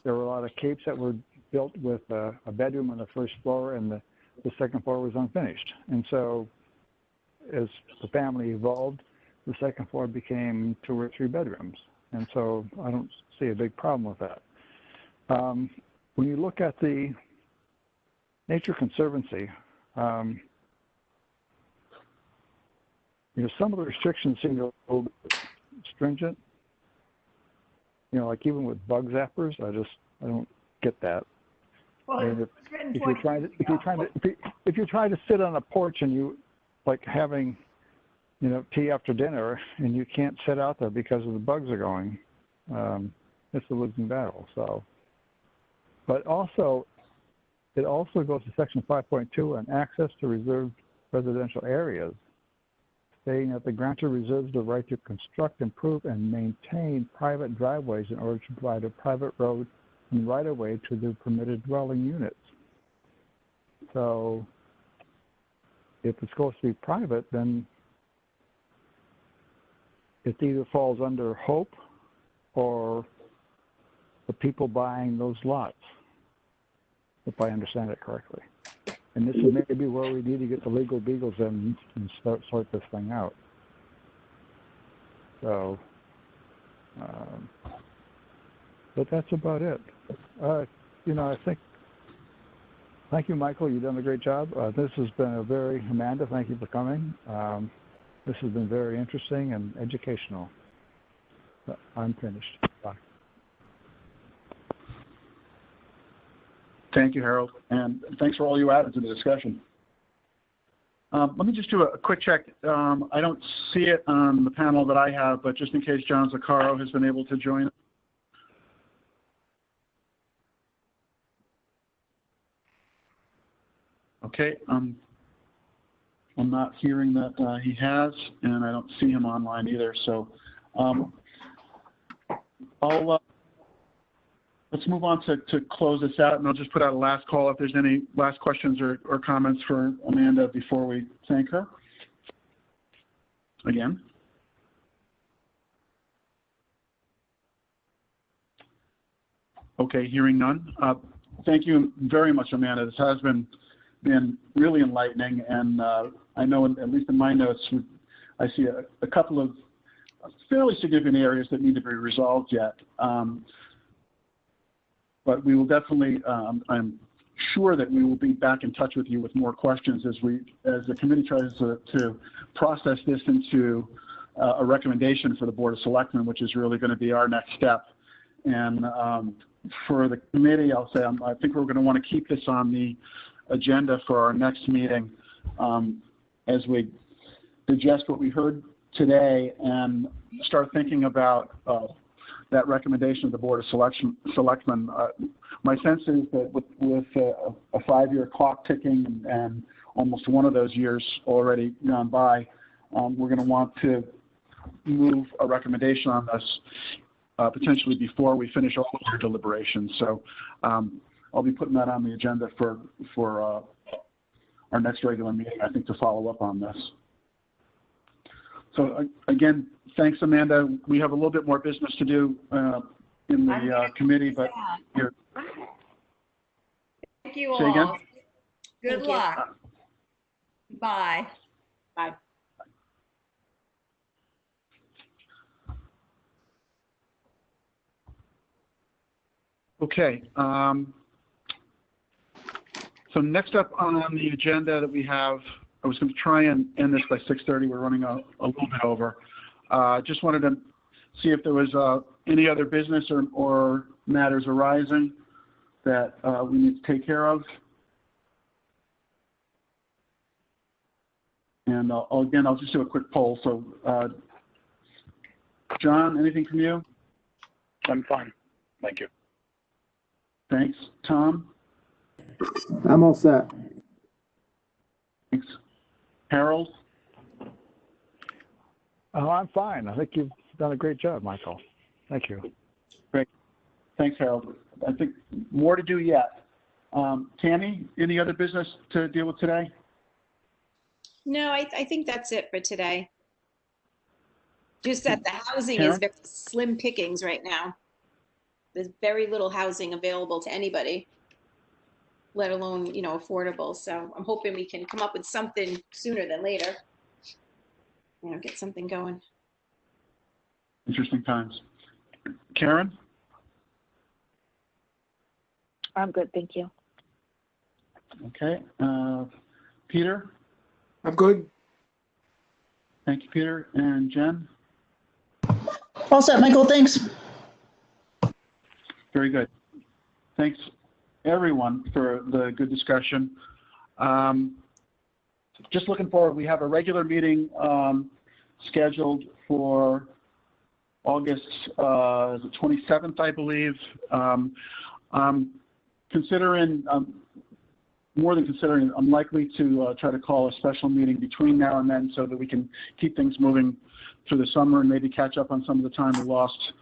there were a lot of capes that were built with a bedroom on the first floor, and the second floor was unfinished. And so as the family evolved, the second floor became 2 or 3 bedrooms. And so I don't see a big problem with that. When you look at the Nature Conservancy, some of the restrictions seem to be a little bit stringent. Like even with bug zappers, I don't get that. Well, I mean, if you're trying to sit on a porch and you like having, tea after dinner and you can't sit out there because of the bugs are going, it's a losing battle. So, but also, it also goes to Section 5.2 on access to reserved residential areas, stating that the grantor reserves the right to construct, improve, and maintain private driveways in order to provide a private road and right-of-way to the permitted dwelling units. So if it's supposed to be private, then it either falls under Hope or the people buying those lots, if I understand it correctly. And this is maybe where we need to get the legal beagles in and sort this thing out. So, but that's about it. I think, thank you, Michael. You've done a great job. This has been Amanda, thank you for coming. This has been very interesting and educational. I'm finished. Bye. Thank you, Harold, and thanks for all you added to the discussion. Let me just do a quick check. I don't see it on the panel that I have, but just in case John Zaccaro has been able to join. Okay, I'm not hearing that he has, and I don't see him online either. So let's move on to close this out, and I'll just put out a last call if there's any last questions or comments for Amanda before we thank her. Again. Okay, hearing none. Thank you very much, Amanda. This has been really enlightening, and I know, at least in my notes, I see a couple of fairly significant areas that need to be resolved yet. But we will definitely, I'm sure that we will be back in touch with you with more questions as the committee tries to process this into a recommendation for the Board of Selectmen, which is really going to be our next step. And for the committee, I'll say I think we're going to want to keep this on the agenda for our next meeting as we digest what we heard today and start thinking about that recommendation of the Board of Selectmen. My sense is that with a 5-year clock ticking and almost one of those years already gone by, we're going to want to move a recommendation on this potentially before we finish all of our deliberations. So I'll be putting that on the agenda for our next regular meeting, I think, to follow up on this. So again, thanks, Amanda. We have a little bit more business to do in the committee, but here. Thank you Say again? all. Good luck. Bye. Bye. Okay. So next up on the agenda that we have, I was going to try and end this by 6:30. We're running a little bit over. Just wanted to see if there was any other business or matters arising that we need to take care of. And I'll just do a quick poll. So, John, anything from you? I'm fine. Thank you. Thanks. Tom? I'm all set. Thanks. Harold? Oh, I'm fine. I think you've done a great job, Michael. Thank you. Great. Thanks, Harold. I think more to do yet. Tammy, any other business to deal with today? No, I think that's it for today. Just that the housing Karen? is very slim pickings right now. There's very little housing available to anybody, let alone, affordable. So I'm hoping we can come up with something sooner than later. Get something going. Interesting times. Karen? I'm good, thank you. Okay. Peter? I'm good. Thank you, Peter. And Jen? All set, Michael, thanks. Very good. Thanks, everyone, for the good discussion. Just looking forward, we have a regular meeting scheduled for August the 27th, I believe. More than considering, I'm likely to try to call a special meeting between now and then so that we can keep things moving through the summer and maybe catch up on some of the time we lost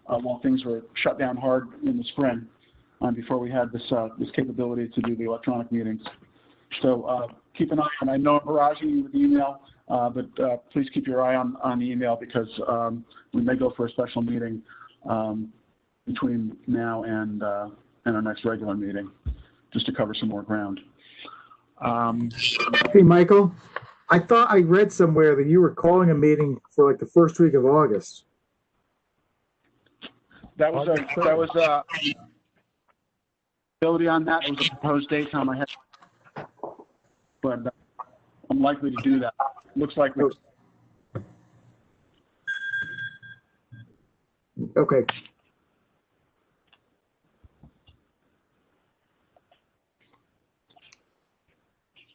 while things were shut down hard in the spring before we had this capability to do the electronic meetings. So keep an eye on. I know I'm barraging you with email, but please keep your eye on the email because we may go for a special meeting between now and our next regular meeting, just to cover some more ground. Hey, Michael, I thought I read somewhere that you were calling a meeting for like the first week of August. That was ability on that. It was a proposed date, Tom. I had, but I'm likely to do that. Looks like we. Okay.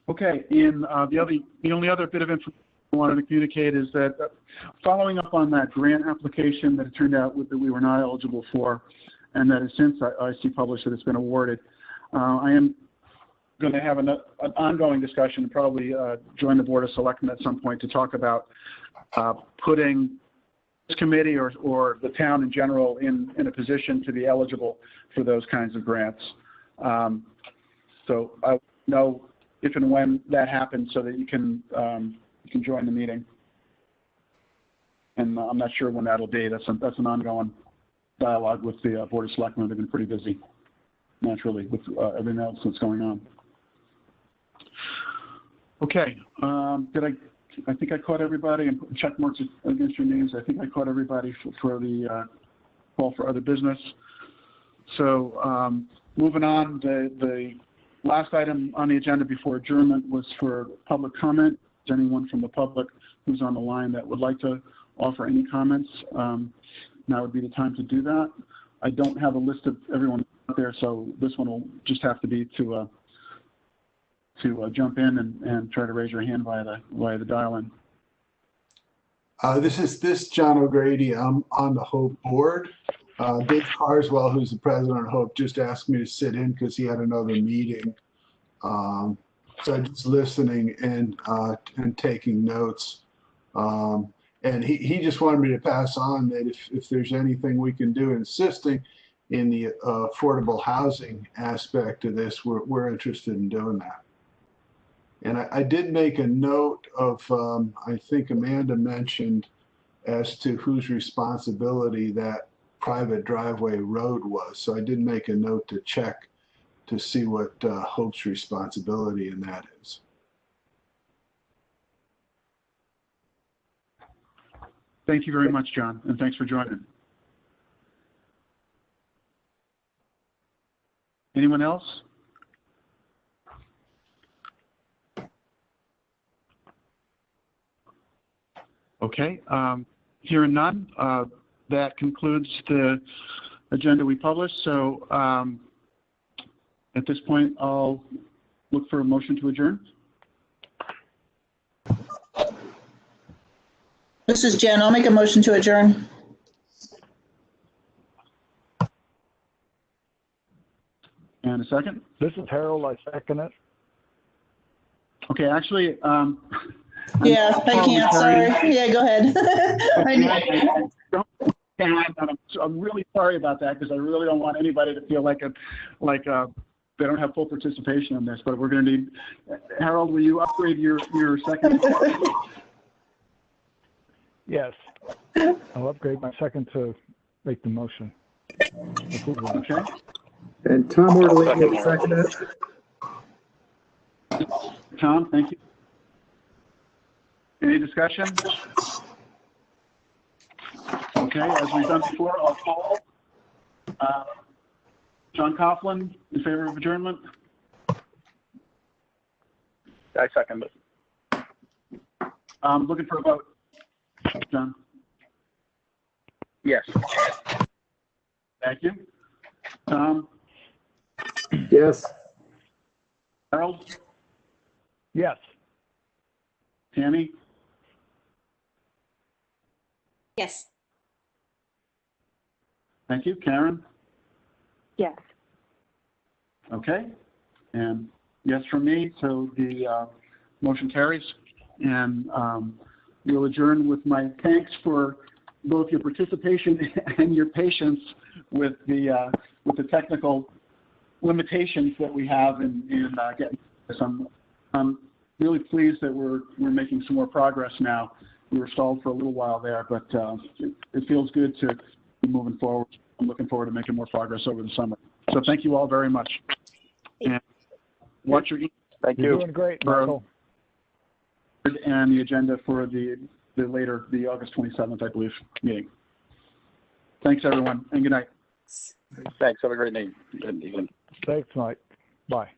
Okay, and the only other bit of information I wanted to communicate is that following up on that grant application that it turned out that we were not eligible for, and that has since I see published that it's been awarded, I am going to have an ongoing discussion, probably join the Board of Selectmen at some point to talk about putting this committee or the town in general in a position to be eligible for those kinds of grants. So I know if and when that happens so that you can join the meeting. And I'm not sure when that'll be. That's an ongoing dialogue with the Board of Selectmen. They've been pretty busy, naturally, with everything else that's going on. Okay, I think I caught everybody and put check marks against your names. I think I caught everybody for the call for other business. So moving on, the last item on the agenda before adjournment was for public comment. Is anyone from the public who's on the line that would like to offer any comments? Now would be the time to do that. I don't have a list of everyone out there, so this one will just have to be to jump in and try to raise your hand via the dial-in. This is John O'Grady. I'm on the Hope board. Dave Carswell, who's the president of Hope, just asked me to sit in because he had another meeting. So I'm just listening and taking notes. And he just wanted me to pass on that if there's anything we can do in assisting in the affordable housing aspect of this, we're interested in doing that. And I did make a note of, I think Amanda mentioned as to whose responsibility that private driveway road was. So I did make a note to check to see what Hope's responsibility in that is. Thank you very much, John, and thanks for joining. Anyone else? Okay, hearing none, that concludes the agenda we published. So at this point, I'll look for a motion to adjourn. This is Jen. I'll make a motion to adjourn. And a second? This is Harold. I second it. Okay, actually, Yeah, I can't. Sorry. Yeah, go ahead. I'm really sorry about that because I really don't want anybody to feel like they don't have full participation in this. But we're going to need Harold. Will you upgrade your second? Yes, I'll upgrade my second to make the motion. Okay. And Tom Ortolini will second it. Tom, thank you. Any discussion? Okay, as we've done before, I'll call. John Coughlin, in favor of adjournment? I second it. I'm looking for a vote. John? Yes. Thank you. Tom? Yes. Harold? Yes. Tammy? Yes. Thank you. Karen? Yes. Okay. And yes from me, so the motion carries. And we'll adjourn with my thanks for both your participation and your patience with the technical limitations that we have in getting this. I'm really pleased that we're making some more progress now. We were stalled for a little while there, but it feels good to be moving forward. I'm looking forward to making more progress over the summer. So thank you all very much. And watch your emails Thank You're you. doing great, For- Michael. And the agenda for the August 27th, I believe, meeting. Thanks, everyone, and good night. Thanks. Have a great night. Good evening. Thanks, Mike. Bye.